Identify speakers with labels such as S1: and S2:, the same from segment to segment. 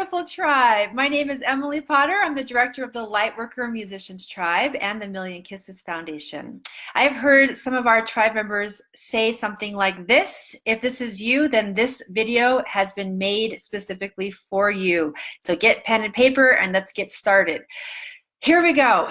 S1: beautiful tribe. My name is Emily Potter. I'm the director of the Lightworker Musicians Tribe and the Million Kisses Foundation. I've heard some of our tribe members say something like this: if this is you, then this video has been made specifically for you. So get pen and paper and let's get started. Here we go.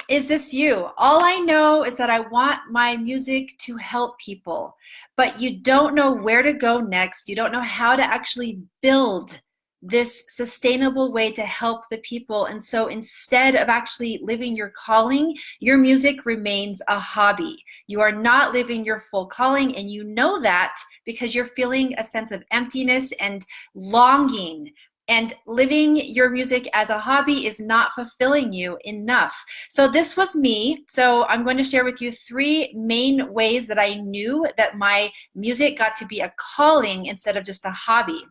S1: Is this you? All I know is that I want my music to help people, but you don't know where to go next. You don't know how to actually build this sustainable way to help the people. And so instead of actually living your calling, your music remains a hobby. You are not living your full calling, and you know that because you're feeling a sense of emptiness and longing. And living your music as a hobby is not fulfilling you enough. So this was me. So I'm going to share with you 3 main ways that I knew that my music got to be a calling instead of just a hobby.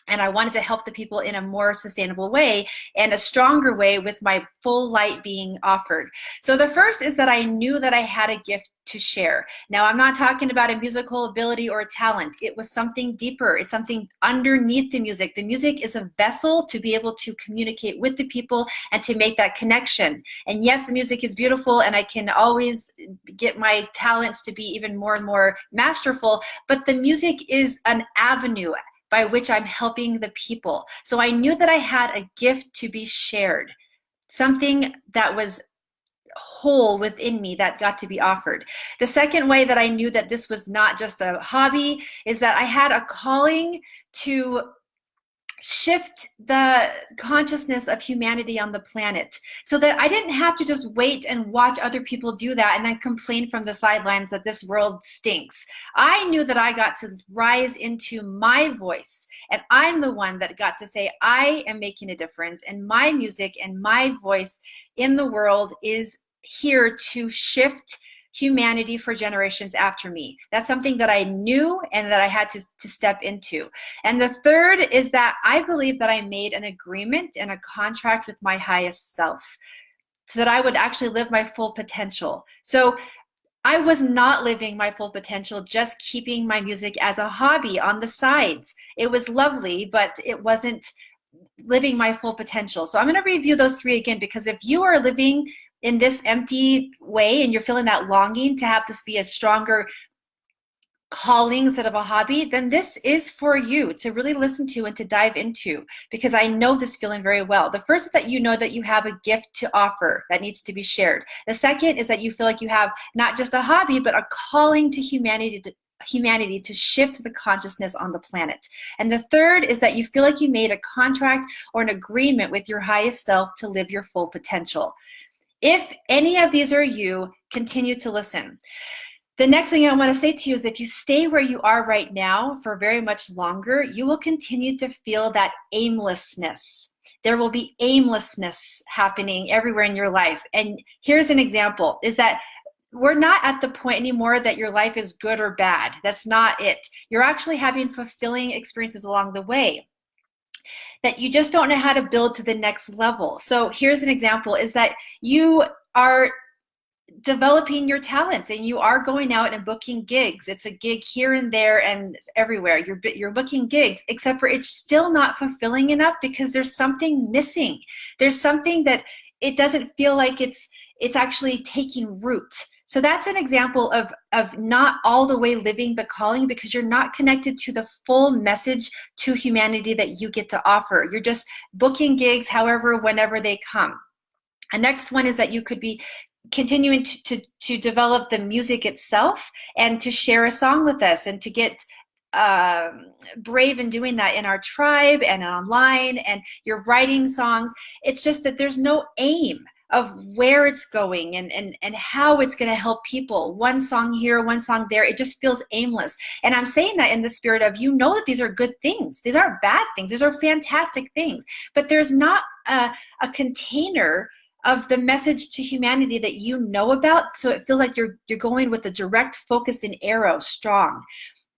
S1: And I wanted to help the people in a more sustainable way and a stronger way with my full light being offered. So the first is that I knew that I had a gift to share. Now, I'm not talking about a musical ability or a talent. It was something deeper. It's something underneath the music. The music is a vessel to be able to communicate with the people and to make that connection. And yes, the music is beautiful, and I can always get my talents to be even more and more masterful, but the music is an avenue by which I'm helping the people. So I knew that I had a gift to be shared, something that was whole within me that got to be offered. The second way that I knew that this was not just a hobby is that I had a calling to shift the consciousness of humanity on the planet, so that I didn't have to just wait and watch other people do that and then complain from the sidelines that this world stinks. I knew that I got to rise into my voice, and I'm the one that got to say I am making a difference, and my music and my voice in the world is here to shift humanity for generations after me. That's something that I knew and that I had to step into. And the third is that I believe that I made an agreement and a contract with my highest self so that I would actually live my full potential. So I was not living my full potential, just keeping my music as a hobby on the sides. It was lovely, but it wasn't living my full potential. So I'm going to review those 3 again, because if you are living in this empty way and you're feeling that longing to have this be a stronger calling instead of a hobby, then this is for you to really listen to and to dive into, because I know this feeling very well. The first is that you know that you have a gift to offer that needs to be shared. The second is that you feel like you have not just a hobby, but a calling to humanity to shift the consciousness on the planet. And the third is that you feel like you made a contract or an agreement with your highest self to live your full potential. If any of these are you, continue to listen. The next thing I want to say to you is, if you stay where you are right now for very much longer, you will continue to feel that aimlessness. There will be aimlessness happening everywhere in your life. And here's an example, is that we're not at the point anymore that your life is good or bad. That's not it. You're actually having fulfilling experiences along the way that you just don't know how to build to the next level. So here's an example, is that you are developing your talents and you are going out and booking gigs. It's a gig here and there and everywhere. You're booking gigs, except for it's still not fulfilling enough because there's something missing. There's something that it doesn't feel like it's actually taking root. So that's an example of not all the way living the calling, because you're not connected to the full message to humanity that you get to offer. You're just booking gigs however, whenever they come. The next one is that you could be continuing to develop the music itself and to share a song with us and to get brave in doing that in our tribe and online, and you're writing songs. It's just that there's no aim of where it's going and how it's going to help people. One song here, one song there. It just feels aimless. And I'm saying that in the spirit of, you know that these are good things. These aren't bad things. These are fantastic things. But there's not a container of the message to humanity that you know about. So it feels like you're going with a direct focus and arrow strong.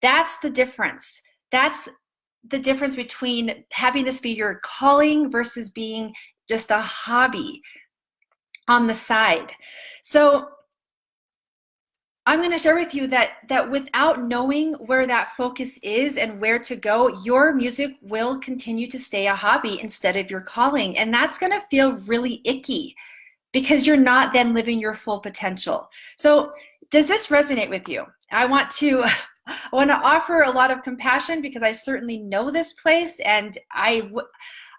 S1: That's the difference. That's the difference between having this be your calling versus being just a hobby on the side. So I'm going to share with you that without knowing where that focus is and where to go, your music will continue to stay a hobby instead of your calling. And that's going to feel really icky because you're not then living your full potential. So does this resonate with you? I want to offer a lot of compassion because I certainly know this place. And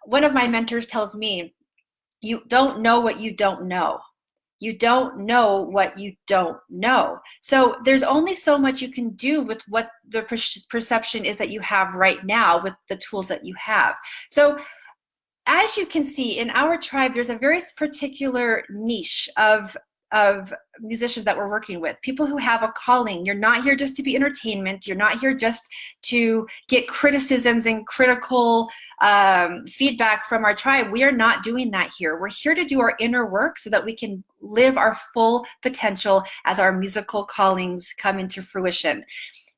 S1: one of my mentors tells me, you don't know what you don't know. You don't know what you don't know. So there's only so much you can do with what the perception is that you have right now with the tools that you have. So as you can see in our tribe, there's a very particular niche of musicians that we're working with, people who have a calling. You're not here just to be entertainment. You're not here just to get criticisms and critical feedback from our tribe. We are not doing that here. We're here to do our inner work so that we can live our full potential as our musical callings come into fruition.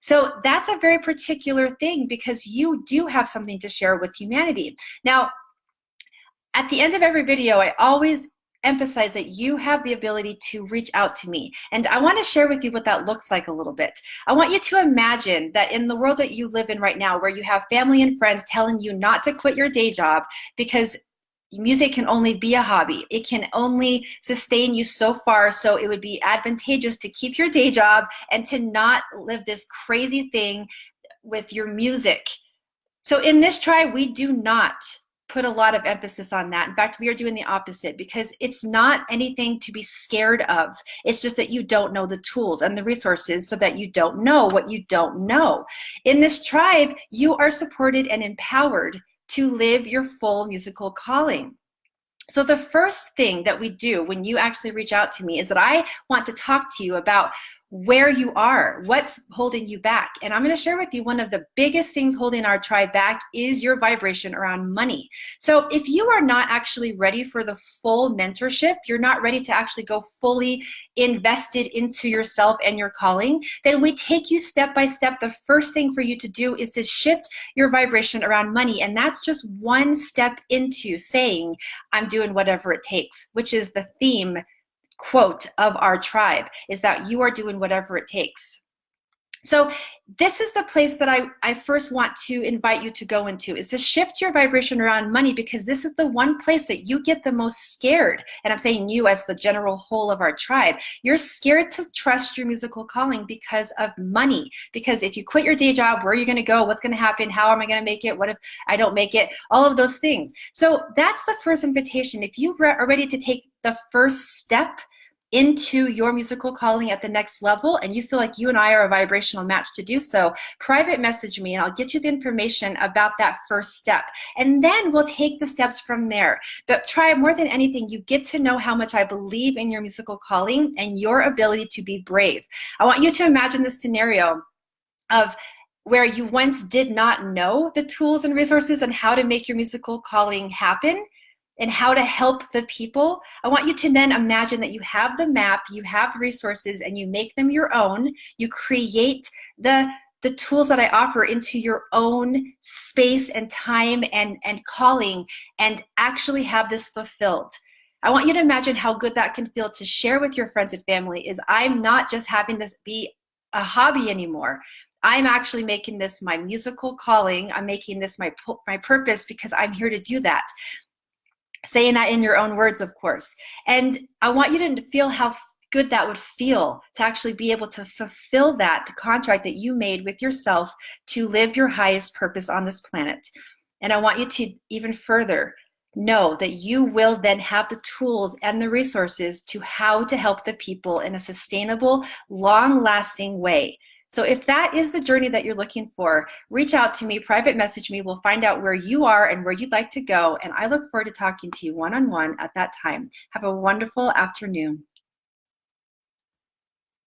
S1: So that's a very particular thing because you do have something to share with humanity. Now, at the end of every video, I always emphasize that you have the ability to reach out to me. And I want to share with you what that looks like a little bit. I want you to imagine that in the world that you live in right now, where you have family and friends telling you not to quit your day job because music can only be a hobby. It can only sustain you so far. So it would be advantageous to keep your day job and to not live this crazy thing with your music. So in this tribe, we do not put a lot of emphasis on that. In fact, we are doing the opposite because it's not anything to be scared of. It's just that you don't know the tools and the resources so that you don't know what you don't know. In this tribe, you are supported and empowered to live your full musical calling. So the first thing that we do when you actually reach out to me is that I want to talk to you about where you are, what's holding you back. And I'm going to share with you one of the biggest things holding our tribe back is your vibration around money. So if you are not actually ready for the full mentorship, you're not ready to actually go fully invested into yourself and your calling, then we take you step by step. The first thing for you to do is to shift your vibration around money. And that's just one step into saying, I'm doing whatever it takes, which is the theme quote of our tribe, is that you are doing whatever it takes. So this is the place that I first want to invite you to go into, is to shift your vibration around money, because this is the one place that you get the most scared. And I'm saying you as the general whole of our tribe. You're scared to trust your musical calling because of money. Because if you quit your day job, where are you going to go? What's going to happen? How am I going to make it? What if I don't make it? All of those things. So that's the first invitation. If you are ready to take the first step into your musical calling at the next level, and you feel like you and I are a vibrational match to do so, private message me and I'll get you the information about that first step. And then we'll take the steps from there. But try more than anything, you get to know how much I believe in your musical calling and your ability to be brave. I want you to imagine the scenario of where you once did not know the tools and resources and how to make your musical calling happen, and how to help the people. I want you to then imagine that you have the map, you have the resources, and you make them your own. You create the tools that I offer into your own space and time and calling, and actually have this fulfilled. I want you to imagine how good that can feel to share with your friends and family, is I'm not just having this be a hobby anymore. I'm actually making this my musical calling. I'm making this my purpose, because I'm here to do that. Saying that in your own words, of course. And I want you to feel how good that would feel to actually be able to fulfill that contract that you made with yourself to live your highest purpose on this planet. And I want you to even further know that you will then have the tools and the resources to how to help the people in a sustainable, long-lasting way. So if that is the journey that you're looking for, reach out to me, private message me. We'll find out where you are and where you'd like to go. And I look forward to talking to you one-on-one at that time. Have a wonderful afternoon.